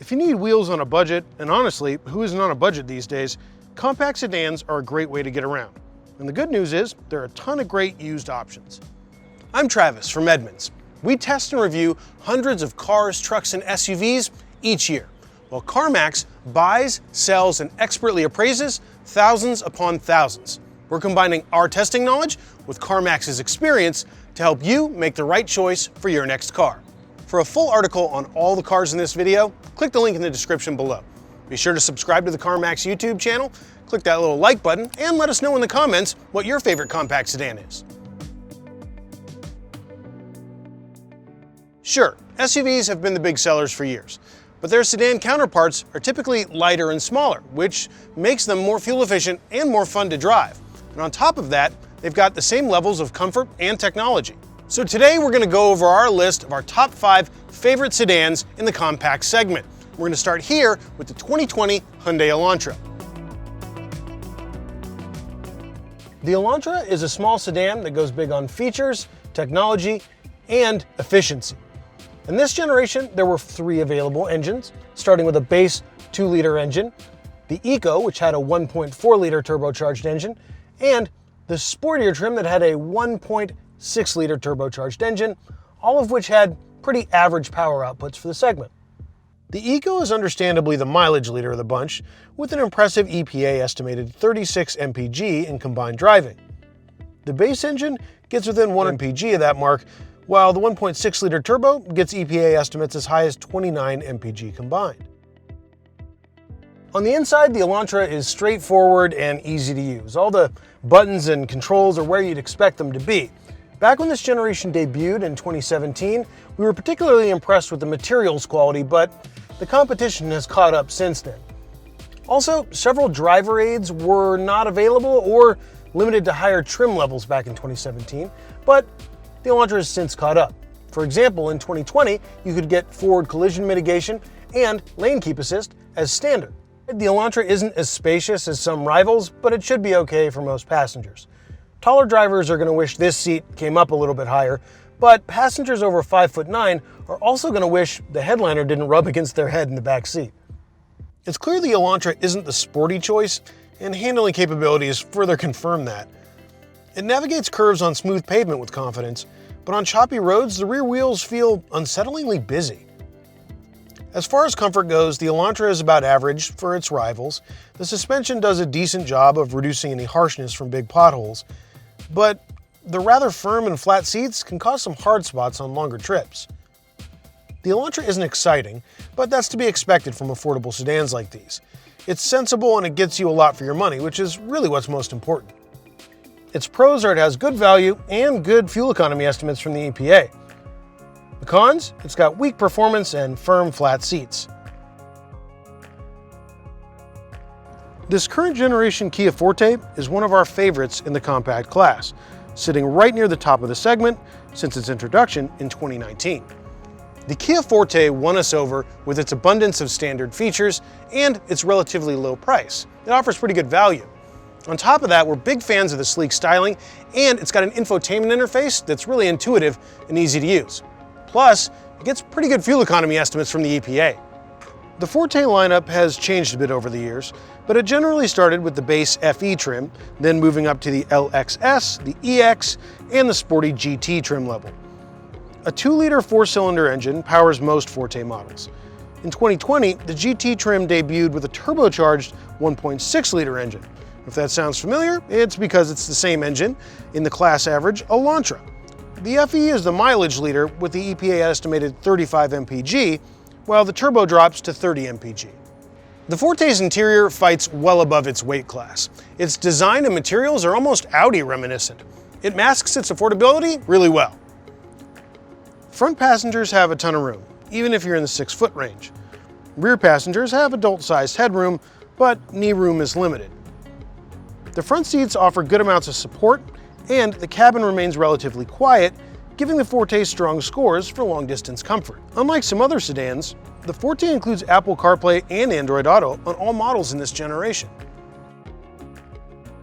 If you need wheels on a budget, and honestly, who isn't on a budget these days, compact sedans are a great way to get around. And the good news is, there are a ton of great used options. I'm Travis from Edmunds. We test and review hundreds of cars, trucks, and SUVs each year, while CarMax buys, sells, and expertly appraises thousands upon thousands. We're combining our testing knowledge with CarMax's experience to help you make the right choice for your next car. For a full article on all the cars in this video, click the link in the description below. Be sure to subscribe to the CarMax YouTube channel, click that little like button, and let us know in the comments what your favorite compact sedan is. Sure, SUVs have been the big sellers for years, but their sedan counterparts are typically lighter and smaller, which makes them more fuel efficient and more fun to drive. And on top of that, they've got the same levels of comfort and technology. So today we're going to go over our list of our top 5 favorite sedans in the compact segment. We're going to start here with the 2020 Hyundai Elantra. The Elantra is a small sedan that goes big on features, technology, and efficiency. In this generation, there were 3 available engines, starting with a base 2-liter engine, the Eco, which had a 1.4-liter turbocharged engine, and the sportier trim that had a 1.6-liter turbocharged engine, all of which had pretty average power outputs for the segment. The Eco is understandably the mileage leader of the bunch, with an impressive EPA estimated 36 mpg in combined driving. The base engine gets within 1 mpg of that mark, while the 1.6-liter turbo gets EPA estimates as high as 29 mpg combined. On the inside, the Elantra is straightforward and easy to use. All the buttons and controls are where you'd expect them to be. Back when this generation debuted in 2017, we were particularly impressed with the materials quality, but the competition has caught up since then. Also, several driver aids were not available or limited to higher trim levels back in 2017, but the Elantra has since caught up. For example, in 2020, you could get forward collision mitigation and lane keep assist as standard. The Elantra isn't as spacious as some rivals, but it should be okay for most passengers. Taller drivers are going to wish this seat came up a little bit higher, but passengers over 5'9" are also going to wish the headliner didn't rub against their head in the back seat. It's clear the Elantra isn't the sporty choice, and handling capabilities further confirm that. It navigates curves on smooth pavement with confidence, but on choppy roads, the rear wheels feel unsettlingly busy. As far as comfort goes, the Elantra is about average for its rivals. The suspension does a decent job of reducing any harshness from big potholes, but the rather firm and flat seats can cause some hard spots on longer trips. The Elantra isn't exciting, but that's to be expected from affordable sedans like these. It's sensible and it gets you a lot for your money, which is really what's most important. Its pros are it has good value and good fuel economy estimates from the EPA. The cons? It's got weak performance and firm flat seats. This current generation Kia Forte is one of our favorites in the compact class, sitting right near the top of the segment since its introduction in 2019. The Kia Forte won us over with its abundance of standard features and its relatively low price. It offers pretty good value. On top of that, we're big fans of the sleek styling, and it's got an infotainment interface that's really intuitive and easy to use. Plus, it gets pretty good fuel economy estimates from the EPA. The Forte lineup has changed a bit over the years, but it generally started with the base FE trim, then moving up to the LXS, the EX, and the sporty GT trim level. A 2-liter 4-cylinder engine powers most Forte models. In 2020, the GT trim debuted with a turbocharged 1.6-liter engine. If that sounds familiar, it's because it's the same engine in the class average Elantra. The FE is the mileage leader with the EPA estimated 35 mpg, while the turbo drops to 30 mpg. The Forte's interior fights well above its weight class. Its design and materials are almost Audi reminiscent. It masks its affordability really well. Front passengers have a ton of room, even if you're in the 6-foot range. Rear passengers have adult-sized headroom, but knee room is limited. The front seats offer good amounts of support, and the cabin remains relatively quiet, giving the Forte strong scores for long-distance comfort. Unlike some other sedans, the Forte includes Apple CarPlay and Android Auto on all models in this generation.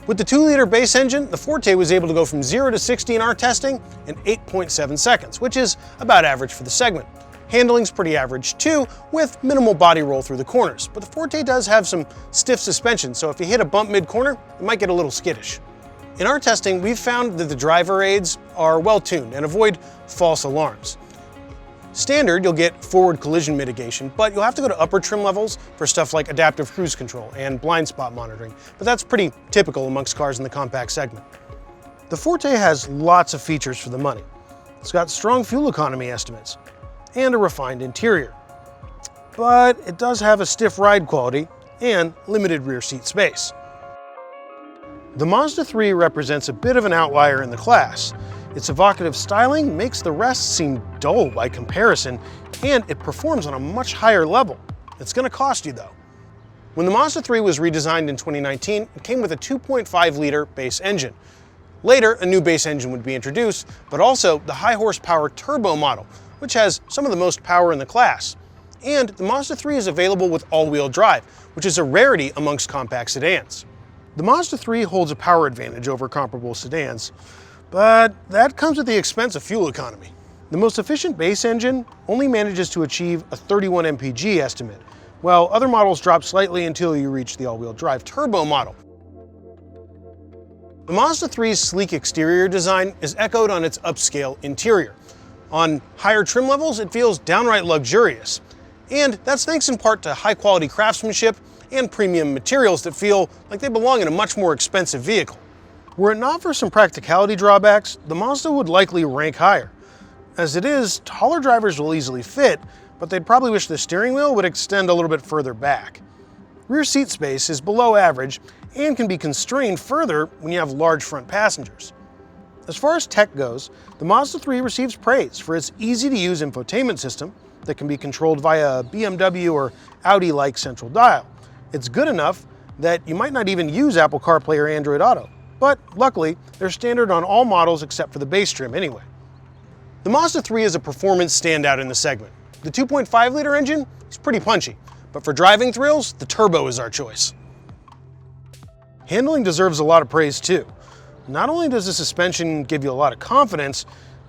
With the 2-liter base engine, the Forte was able to go from 0 to 60 in our testing in 8.7 seconds, which is about average for the segment. Handling's pretty average too, with minimal body roll through the corners, but the Forte does have some stiff suspension, so if you hit a bump mid-corner, it might get a little skittish. In our testing, we've found that the driver aids are well tuned and avoid false alarms. Standard, you'll get forward collision mitigation, but you'll have to go to upper trim levels for stuff like adaptive cruise control and blind spot monitoring, but that's pretty typical amongst cars in the compact segment. The Forte has lots of features for the money. It's got strong fuel economy estimates and a refined interior, but it does have a stiff ride quality and limited rear seat space. The Mazda 3 represents a bit of an outlier in the class. Its evocative styling makes the rest seem dull by comparison, and it performs on a much higher level. It's going to cost you though. When the Mazda 3 was redesigned in 2019, it came with a 2.5-liter base engine. Later, a new base engine would be introduced, but also the high horsepower turbo model, which has some of the most power in the class. And the Mazda 3 is available with all-wheel drive, which is a rarity amongst compact sedans. The Mazda 3 holds a power advantage over comparable sedans, but that comes at the expense of fuel economy. The most efficient base engine only manages to achieve a 31 mpg estimate, while other models drop slightly until you reach the all-wheel drive turbo model. The Mazda 3's sleek exterior design is echoed on its upscale interior. On higher trim levels, it feels downright luxurious. And that's thanks in part to high-quality craftsmanship and premium materials that feel like they belong in a much more expensive vehicle. Were it not for some practicality drawbacks, the Mazda would likely rank higher. As it is, taller drivers will easily fit, but they'd probably wish the steering wheel would extend a little bit further back. Rear seat space is below average and can be constrained further when you have large front passengers. As far as tech goes, the Mazda 3 receives praise for its easy-to-use infotainment system that can be controlled via a BMW or Audi-like central dial. It's good enough that you might not even use Apple CarPlay or Android Auto, but luckily, they're standard on all models except for the base trim anyway. The Mazda 3 is a performance standout in the segment. The 2.5-liter engine is pretty punchy, but for driving thrills, the turbo is our choice. Handling deserves a lot of praise too. Not only does the suspension give you a lot of confidence,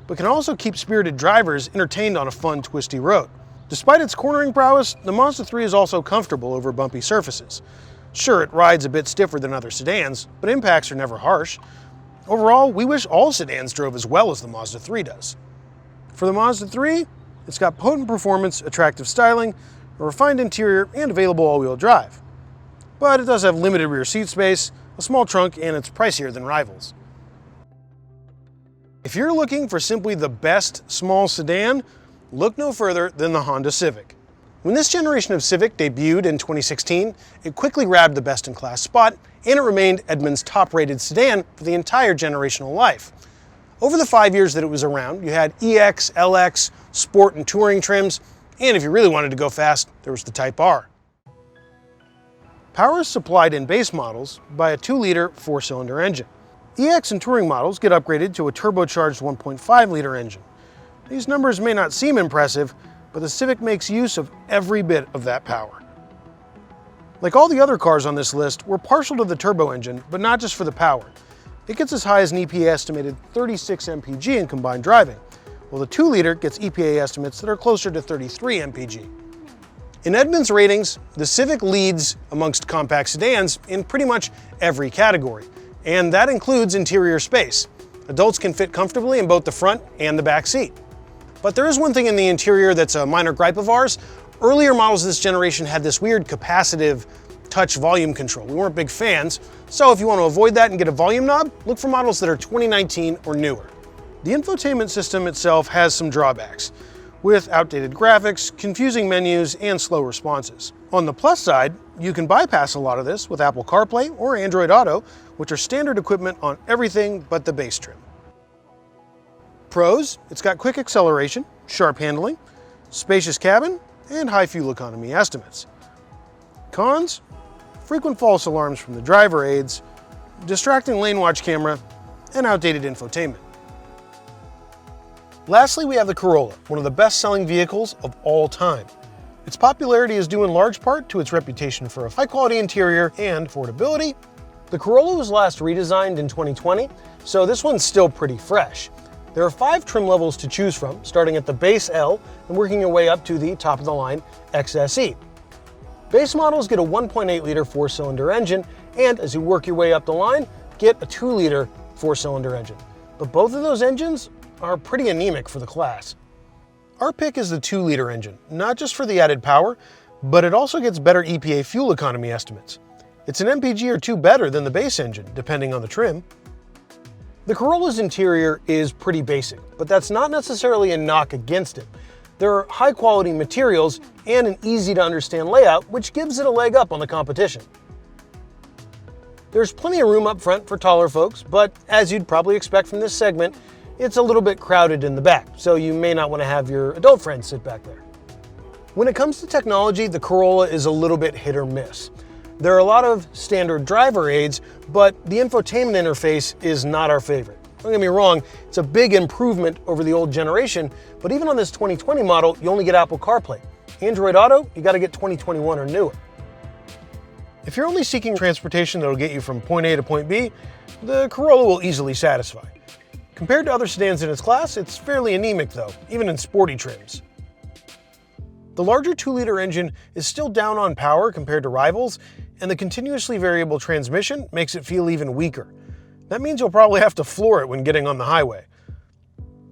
but can also keep spirited drivers entertained on a fun, twisty road. Despite its cornering prowess, the Mazda 3 is also comfortable over bumpy surfaces. Sure, it rides a bit stiffer than other sedans, but impacts are never harsh. Overall, we wish all sedans drove as well as the Mazda 3 does. For the Mazda 3, it's got potent performance, attractive styling, a refined interior, and available all-wheel drive. But it does have limited rear seat space, a small trunk, and it's pricier than rivals. If you're looking for simply the best small sedan, look no further than the Honda Civic. When this generation of Civic debuted in 2016, it quickly grabbed the best-in-class spot, and it remained Edmunds' top-rated sedan for the entire generational life. Over the 5 years that it was around, you had EX, LX, Sport, and Touring trims, and if you really wanted to go fast, there was the Type R. Power is supplied in base models by a 2-liter 4-cylinder engine. EX and Touring models get upgraded to a turbocharged 1.5-liter engine. These numbers may not seem impressive, but the Civic makes use of every bit of that power. Like all the other cars on this list, we're partial to the turbo engine, but not just for the power. It gets as high as an EPA estimated 36 mpg in combined driving, while the 2-liter gets EPA estimates that are closer to 33 mpg. In Edmunds ratings, the Civic leads amongst compact sedans in pretty much every category, and that includes interior space. Adults can fit comfortably in both the front and the back seat. But there is one thing in the interior that's a minor gripe of ours. Earlier models of this generation had this weird capacitive touch volume control. We weren't big fans, so if you want to avoid that and get a volume knob, look for models that are 2019 or newer. The infotainment system itself has some drawbacks, with outdated graphics, confusing menus, and slow responses. On the plus side, you can bypass a lot of this with Apple CarPlay or Android Auto, which are standard equipment on everything but the base trim. Pros, it's got quick acceleration, sharp handling, spacious cabin, and high fuel economy estimates. Cons, frequent false alarms from the driver aids, distracting lane watch camera, and outdated infotainment. Lastly, we have the Corolla, one of the best-selling vehicles of all time. Its popularity is due in large part to its reputation for a high-quality interior and affordability. The Corolla was last redesigned in 2020, so this one's still pretty fresh. There are 5 trim levels to choose from, starting at the base L and working your way up to the top of the line XSE. Base models get a 1.8-liter 4-cylinder engine, and as you work your way up the line, get a 2-liter 4-cylinder engine. But both of those engines are pretty anemic for the class. Our pick is the 2-liter engine, not just for the added power, but it also gets better EPA fuel economy estimates. It's an MPG or 2 better than the base engine, depending on the trim. The Corolla's interior is pretty basic, but that's not necessarily a knock against it. There are high-quality materials and an easy-to-understand layout, which gives it a leg up on the competition. There's plenty of room up front for taller folks, but as you'd probably expect from this segment, it's a little bit crowded in the back, so you may not want to have your adult friends sit back there. When it comes to technology, the Corolla is a little bit hit or miss. There are a lot of standard driver aids, but the infotainment interface is not our favorite. Don't get me wrong, it's a big improvement over the old generation, but even on this 2020 model, you only get Apple CarPlay. Android Auto, you gotta get 2021 or newer. If you're only seeking transportation that'll get you from point A to point B, the Corolla will easily satisfy. Compared to other sedans in its class, it's fairly anemic though, even in sporty trims. The larger 2-liter engine is still down on power compared to rivals, and the continuously variable transmission makes it feel even weaker. That means you'll probably have to floor it when getting on the highway.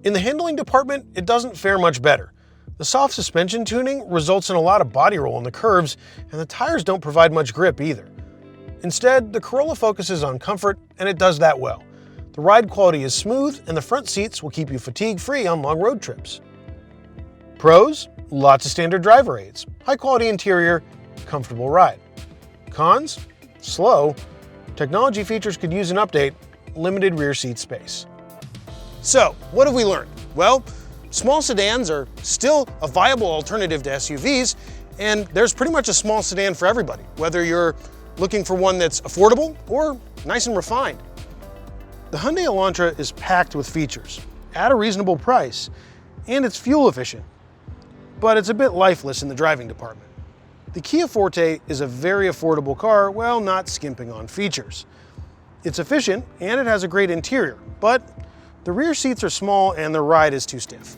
In the handling department, it doesn't fare much better. The soft suspension tuning results in a lot of body roll in the curves, and the tires don't provide much grip either. Instead, the Corolla focuses on comfort, and it does that well. The ride quality is smooth, and the front seats will keep you fatigue-free on long road trips. Pros: lots of standard driver aids, high-quality interior, comfortable ride. Cons: slow, technology features could use an update, limited rear seat space. So, what have we learned? Well, small sedans are still a viable alternative to SUVs, and there's pretty much a small sedan for everybody, whether you're looking for one that's affordable or nice and refined. The Hyundai Elantra is packed with features, at a reasonable price, and it's fuel efficient, but it's a bit lifeless in the driving department. The Kia Forte is a very affordable car while not skimping on features. It's efficient and it has a great interior, but the rear seats are small and the ride is too stiff.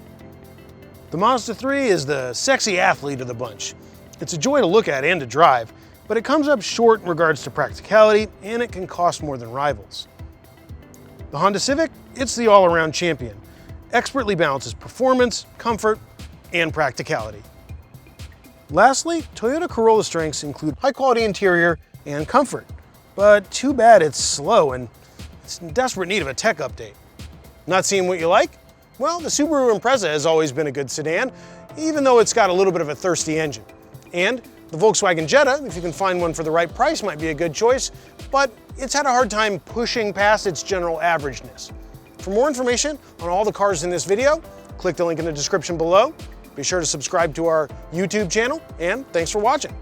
The Mazda 3 is the sexy athlete of the bunch. It's a joy to look at and to drive, but it comes up short in regards to practicality and it can cost more than rivals. The Honda Civic, it's the all-around champion. Expertly balances performance, comfort, and practicality. Lastly, Toyota Corolla strengths include high-quality interior and comfort, but too bad it's slow and it's in desperate need of a tech update. Not seeing what you like? Well, the Subaru Impreza has always been a good sedan, even though it's got a little bit of a thirsty engine. And the Volkswagen Jetta, if you can find one for the right price, might be a good choice, but it's had a hard time pushing past its general averageness. For more information on all the cars in this video, click the link in the description below. Be sure to subscribe to our YouTube channel, and thanks for watching.